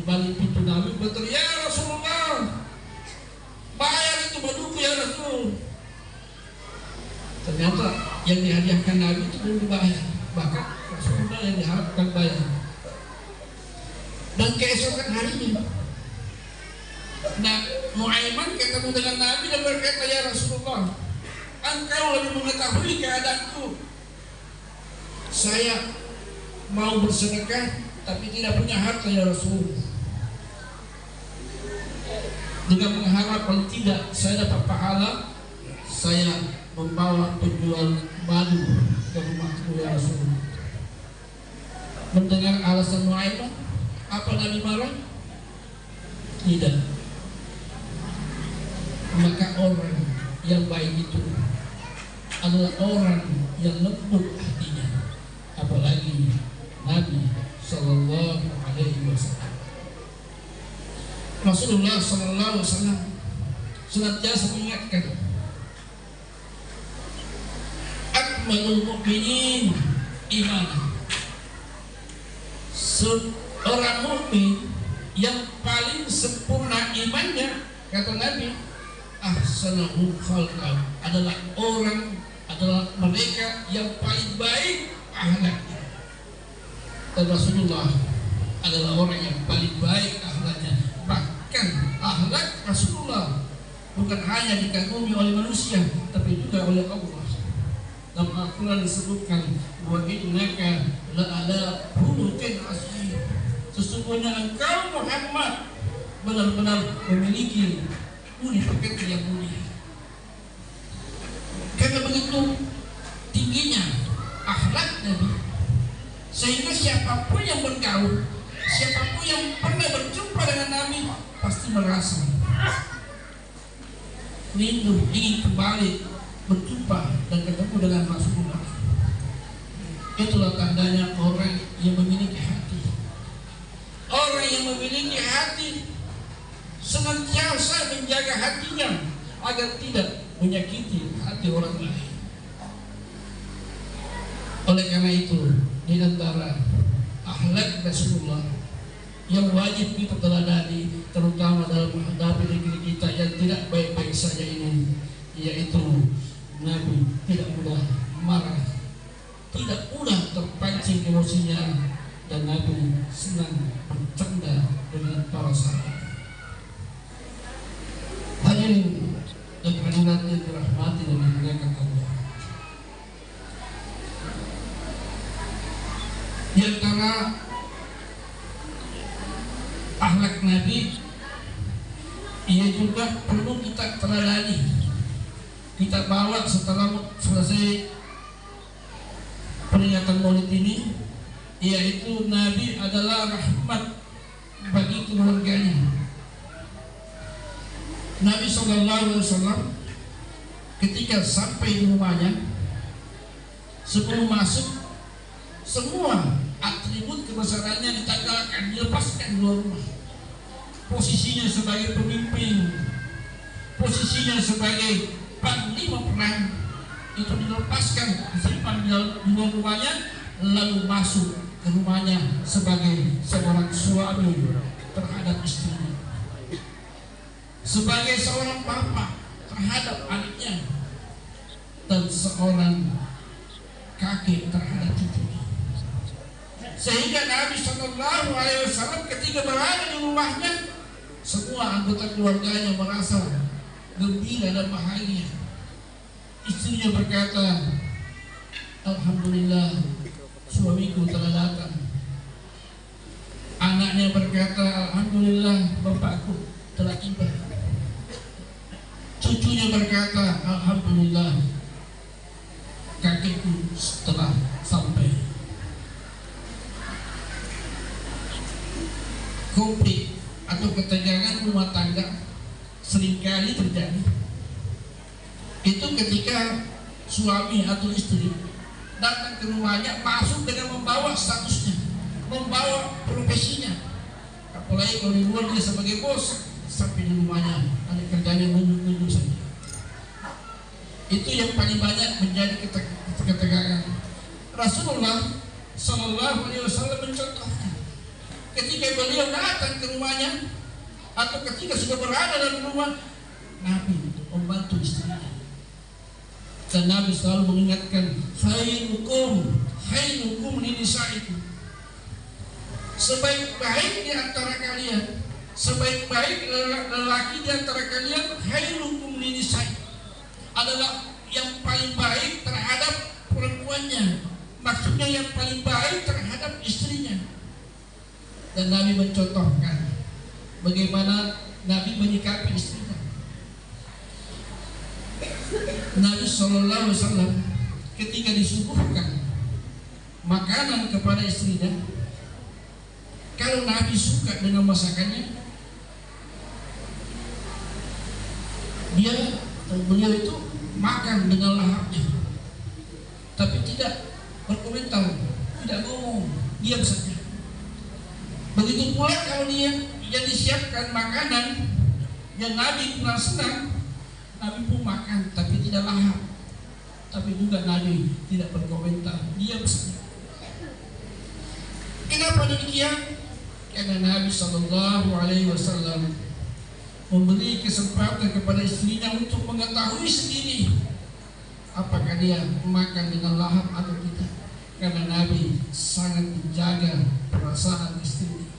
balik pintu. Nabi berteriak, "Ya Rasulullah, bayar itu maduku ya Rasul." Ternyata yang dihadiahkan Nabi itu belum dibayar, bahkan Rasulullah yang diharapkan bayar. Dan keesokan harinya, Nuaiman ketemu dengan Nabi dan berkata, "Ya Rasulullah, engkau lebih mengetahui keadaanku. Saya mau bersedekah tapi tidak punya harta ya Rasul. Dengan mengharap kalau tidak saya dapat pahala, saya membawa penjual madu ke rumahku ya Rasul." Mendengar alasan Nuaiman, apa Nabi marah? Tidak. Maka orang yang baik itu adalah orang yang lembut hatinya, apalagi Nabi Sallallahu Alaihi Wasallam. Rasulullah Sallallahu Alaihi Wasallam senantiasa mengingatkan, "Akmalul mu'minin iman." Seorang mukmin yang paling sempurna imannya, kata Nabi, ahsanul khalqan, adalah mereka yang paling baik akhlaknya. Dan Rasulullah adalah orang yang paling baik akhlaknya. Bahkan akhlak Rasulullah bukan hanya dikagumi oleh manusia, tapi juga oleh Allah. Dalam Al-Quran disebutkan, "Wa innaka la'ala khuluqin azim." Sesungguhnya engkau Muhammad benar-benar memiliki budi pekerti yang mulia. Karena begitu tingginya akhlak Nabi, sehingga siapapun yang bergaul, siapapun yang pernah berjumpa dengan Nabi pasti merasa rindu, ingin kembali berjumpa dan ketemu dengan Rasulullah. Itulah tandanya orang yang memiliki hati. Orang yang memiliki hati senantiasa menjaga hatinya agar tidak menyakiti hati orang lain. Oleh karena itu, di antara akhlak Rasulullah yang wajib kita teladani, terutama dalam menghadapi negeri kita yang tidak baik-baik saja ini, yaitu Nabi tidak mudah marah, tidak mudah terpancing emosinya, dan Nabi senang bercanda dengan para sahabat. Hadirin dan hadirat yang dirahmati dan dimuliakan Allah, di antara akhlak Nabi, ia juga perlu kita teladani, kita bawa setelah selesai peringatan Maulid ini, yaitu Nabi adalah rahmat bagi keluarganya. Nabi SAW ketika sampai di rumahnya, sebelum masuk, semua atribut kebesarannya ditanggalkan, dilepaskan keluar rumah. Posisinya sebagai pemimpin, posisinya sebagai panglima perang, itu dilepaskan, disimpan di luar rumahnya, lalu masuk ke rumahnya sebagai seorang suami terhadap istrinya, sebagai seorang bapak terhadap anaknya, dan seorang kakek terhadap cucunya. Sehingga Nabi Shallallahu Alaihi Wasallam ketika berada di rumahnya, semua anggota keluarganya merasa gembira dan bahagia. Istrinya berkata, "Alhamdulillah, suamiku telah datang." Anaknya berkata, "Alhamdulillah, bapakku telah tiba." Cucunya berkata, alhamdulillah, kakekku telah sampai. Konflik atau ketegangan rumah tangga seringkali terjadi. Itu ketika suami atau istri datang ke rumahnya, masuk dengan membawa statusnya, membawa profesinya. Apalagi kalau di luar dia sebagai bos, sampai di rumahnya ada kerjanya nunjuk-nunjuk saja. Itu yang paling banyak menjadi ketegangan. Rasulullah Sallallahu Alaihi Wasallam mencontohkan ketika beliau datang ke rumahnya atau ketika sudah berada dalam rumah, Nabi membantu istrinya. Dan Nabi selalu mengingatkan, khairukum linisaikum, sebaik-baik di antara kalian, sebaik-baik lelaki di antara kalian, khairukum linisaikum, adalah yang paling baik terhadap perempuannya, maksudnya yang paling baik terhadap istrinya. Dan Nabi mencontohkan bagaimana Nabi menyikapi istrinya. Nabi Sallallahu Alaihi Wasallam ketika disuguhkan makanan kepada istrinya, kalau Nabi suka dengan masakannya, beliau itu makan dengan lahapnya, tapi tidak berkomentar, tidak ngomong, diam saja. Begitu pula kalau dia yang disiapkan makanan yang Nabi kurang senang, Nabi pun makan tapi tidak lahap, tapi juga Nabi tidak berkomentar, diam saja. Kenapa demikian? Karena Nabi Sallallahu Alaihi Wasallam memberi kesempatan kepada istrinya untuk mengetahui sendiri apakah dia makan dengan lahap atau tidak. Karena Nabi sangat menjaga perasaan istrinya.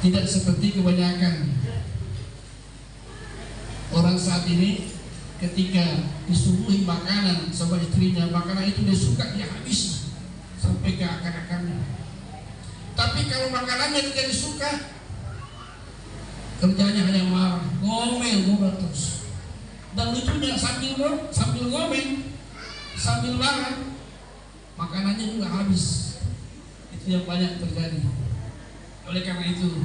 Tidak seperti kebanyakan orang saat ini, ketika disuguhi makanan sama istrinya, makanan itu dia suka, dia habis sampai ke akar-akarnya. Tapi kalau makanannya tidak disuka, kerjanya hanya marah, ngomel terus. Dan lucunya sambil ngomel, sambil marah, makanannya juga habis. Itu yang banyak terjadi. Oleh karena itu,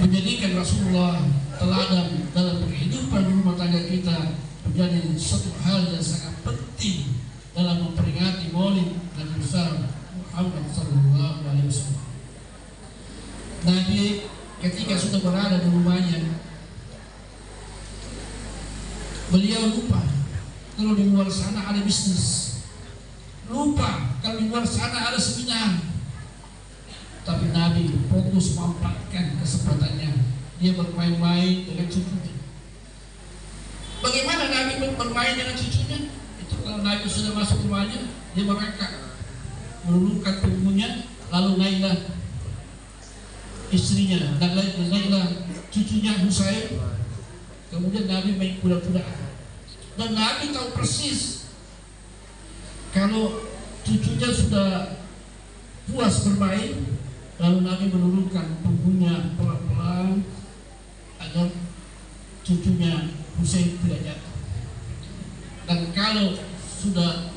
menjadikan Rasulullah teladan dalam kehidupan rumah tangga kita menjadi suatu hal yang sangat penting dalam memperingati Maulid Nabi besar Muhammad Sallallahu Alaihi Wasallam. Nabi ketika sudah berada di rumahnya, beliau lupa kalau di luar sana ada bisnis, lupa kalau di luar sana ada seminar. Tapi Nabi fokus memanfaatkan kesempatannya. Dia bermain-main dengan cucunya. Bagaimana Nabi bermain dengan cucunya? Itu kalau Nabi sudah masuk rumahnya, dia merangkak, meluluhkan punggungnya, lalu naiklah istrinya, dan naiklah cucunya Husain. Kemudian Nabi main kuda-kuda. Dan Nabi tahu persis kalau cucunya sudah puas bermain, lalu Nabi menurunkan punggungnya pelan-pelan agar cucunya Husain tidak jatuh. Dan kalau sudah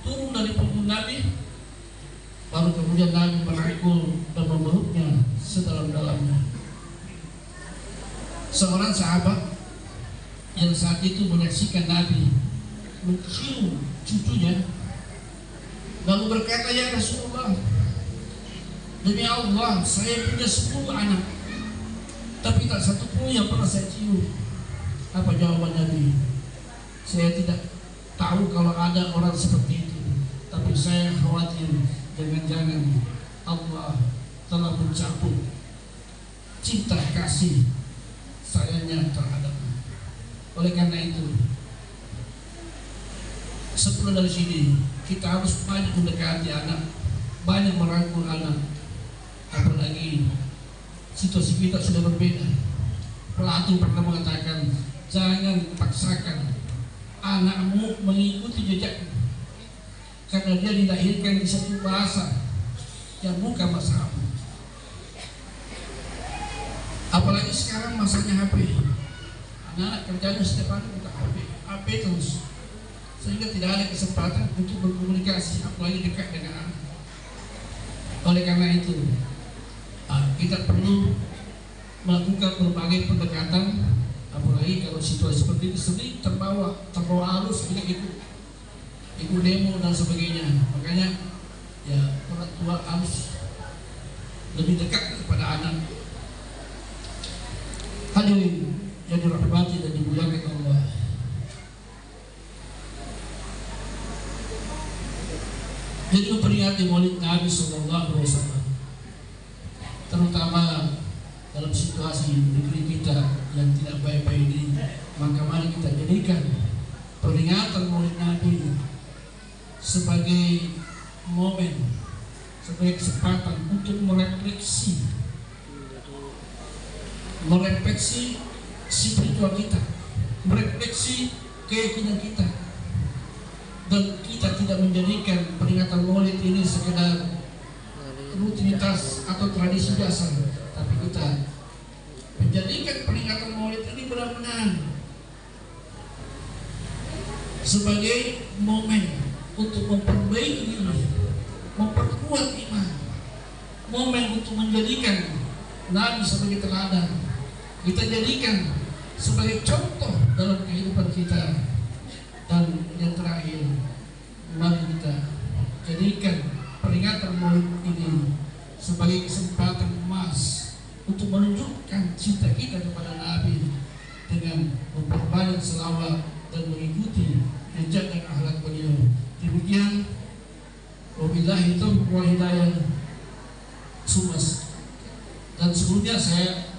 turun dari punggung Nabi, baru kemudian Nabi merangkul dan memeluknya sedalam-dalamnya. Seorang sahabat yang saat itu menyaksikan Nabi mencium cucunya, lalu berkata, "Ya Rasulullah, demi Allah, saya punya 10 anak, tapi tak satu pun yang pernah saya cium." Apa jawaban Nabi? "Saya tidak tahu kalau ada orang seperti itu, tapi saya khawatir jangan-jangan Allah telah mencabut cinta kasih sayangnya terhadapmu." Oleh karena itu, sebelum dari sini kita harus banyak mendekati anak, banyak merangkul anak. Apalagi situasi kita sudah berbeda. Plato pernah mengatakan, jangan paksakan anakmu mengikuti jejakmu, karena dia dilahirkan di satu bahasa yang bukan bahasa kamu. Apalagi Apalagi sekarang masanya HP. Anak-anak kerjanya setiap hari buka HP terus, sehingga tidak ada kesempatan untuk berkomunikasi, apalagi dekat dengan anak. Oleh karena itu, kita perlu melakukan berbagai pendekatan, apalagi kalau situasi seperti ini sering terbawa arus, kita ikut demo dan sebagainya. Makanya ya orang tua harus lebih dekat kepada anak. Hadirin yang dirahmati dan dimuliakan Allah, jadi memperingati Maulid Nabi Sallallahu Alaihi Wasallam, terutama dalam situasi negeri kita yang tidak baik-baik ini, maka mari kita jadikan peringatan Maulid Nabi sebagai momen, sebagai kesempatan untuk merefleksi spiritual kita, merefleksi keyakinan kita, dan kita tidak menjadikan peringatan Maulid ini sekedar rutinitas atau tradisi biasa, tapi kita menjadikan peringatan Maulid ini benar-benar sebagai momen untuk memperbaiki diri, memperkuat iman, momen untuk menjadikan Nabi sebagai teladan, kita jadikan sebagai contoh dalam kehidupan kita. Dan yang terakhir, mari kita jadikan peringatan Maulid ini sebagai kesempatan emas untuk menunjukkan cinta kita kepada Nabi dengan memperbanyak selawat dan mengikuti jejak dan akhlak beliau. Demikian, wabillahi taufiq wal hidayah. Dan sebelumnya saya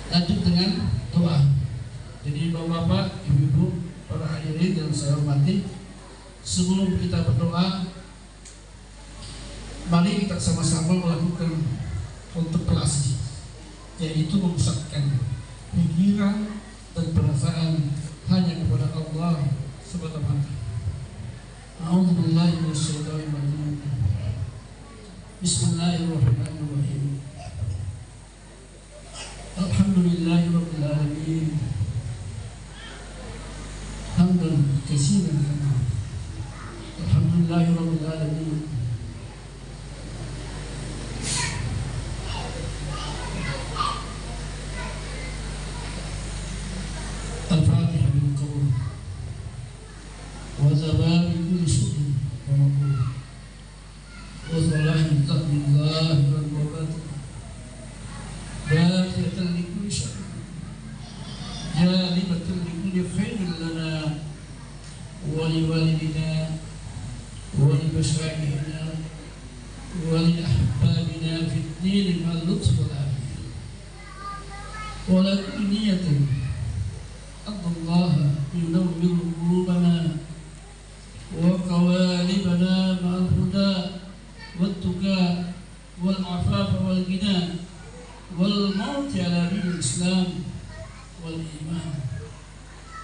lanjut dengan doa. Jadi bapak-bapak, ibu-ibu, para hadirin yang saya hormati, sebelum kita berdoa, mari kita sama-sama melakukan kontemplasi, yaitu memusatkan pikiran dan perasaan hanya kepada Allah semata-mata. A'udzubillahi minasyaitonir rajim. Bismillahirrahmanirrahim. Alhamdulillahirabbil alamin. Hamdan katsiran. Alhamdulillahirabbil alamin. Al-Fatihah bil qaul wa zawabi kulli su'in wa maqul wa salahin taqbillahi wal barakatuh dafiyatan li kulli syarr jalibatan li kulli khairin lana wa li walidina wa li masyayikhina wa li ahbabina fid din wal lutf wal afiyah wa la kulli niyatin Allah yunawwir qulubana wa qawalibana ma'al huda wat tuqa wal afafa wal ghina wal maut ala dinil islam wal iman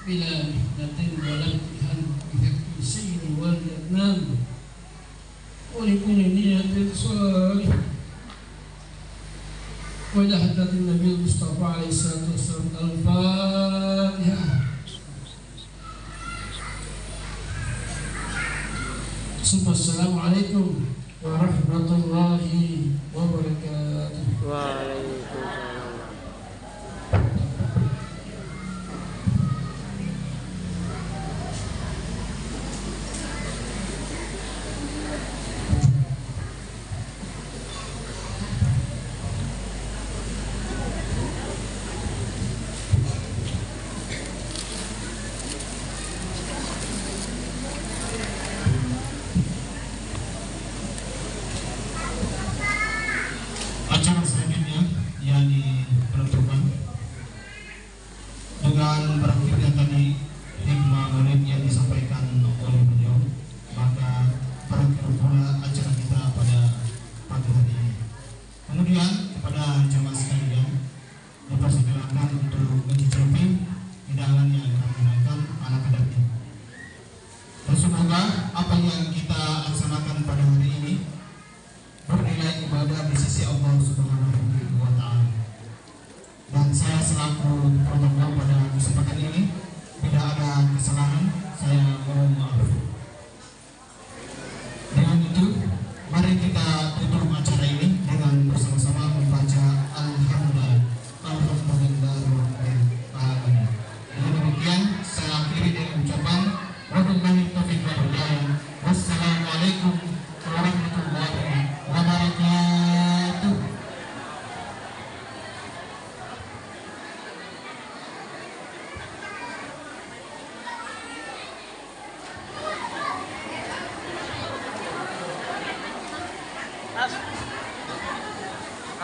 bila mihnatin wal imtihan bi sayyidi wal yatnam wa li kulli niyatin salih wa ila hadratin nabi Mustafa alaihi salatu wassalam. Al-Fatihah. Assalamualaikum warahmatullahi wabarakatuh. Waalaikumsalam. Acara selanjutnya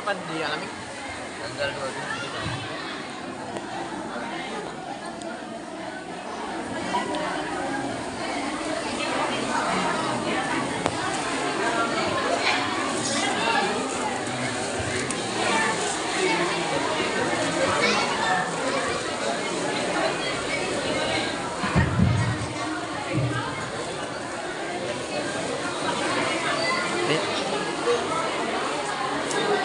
kapan dialami? Tanggal 27.